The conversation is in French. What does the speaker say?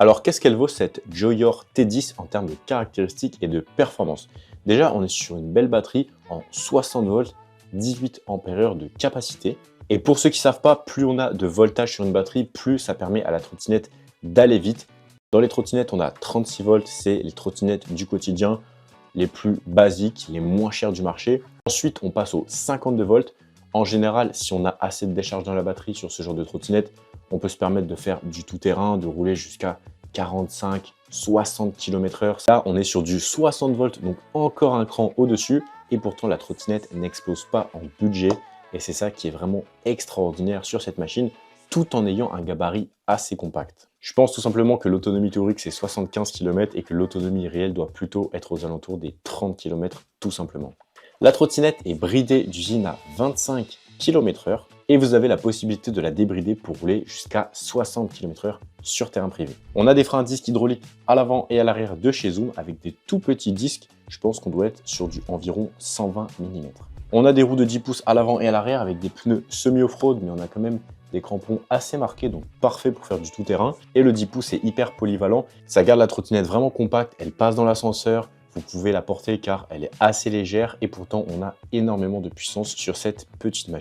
Alors, qu'est-ce qu'elle vaut cette Joyor T10 en termes de caractéristiques et de performance? Déjà, on est sur une belle batterie en 60 volts, 18 ampères-heure de capacité. Et pour ceux qui ne savent pas, plus on a de voltage sur une batterie, plus ça permet à la trottinette d'aller vite. Dans les trottinettes, on a 36 volts, c'est les trottinettes du quotidien, les plus basiques, les moins chères du marché. Ensuite, on passe aux 52 volts. En général, si on a assez de décharge dans la batterie sur ce genre de trottinette, on peut se permettre de faire du tout-terrain, de rouler jusqu'à 45, 60 km/h. Là, on est sur du 60 volts, donc encore un cran au-dessus. Et pourtant, la trottinette n'explose pas en budget. Et c'est ça qui est vraiment extraordinaire sur cette machine, tout en ayant un gabarit assez compact. Je pense tout simplement que l'autonomie théorique, c'est 75 km et que l'autonomie réelle doit plutôt être aux alentours des 30 km, tout simplement. La trottinette est bridée d'usine à 25 km/h et vous avez la possibilité de la débrider pour rouler jusqu'à 60 km/h sur terrain privé. On a des freins à disque hydrauliques à l'avant et à l'arrière de chez Zoom avec des tout petits disques. Je pense qu'on doit être sur du environ 120 mm. On a des roues de 10 pouces à l'avant et à l'arrière avec des pneus semi-off-road, mais on a quand même des crampons assez marqués, donc parfait pour faire du tout-terrain. Et le 10 pouces est hyper polyvalent. Ça garde la trottinette vraiment compacte, elle passe dans l'ascenseur. Vous pouvez la porter car elle est assez légère et pourtant on a énormément de puissance sur cette petite machine.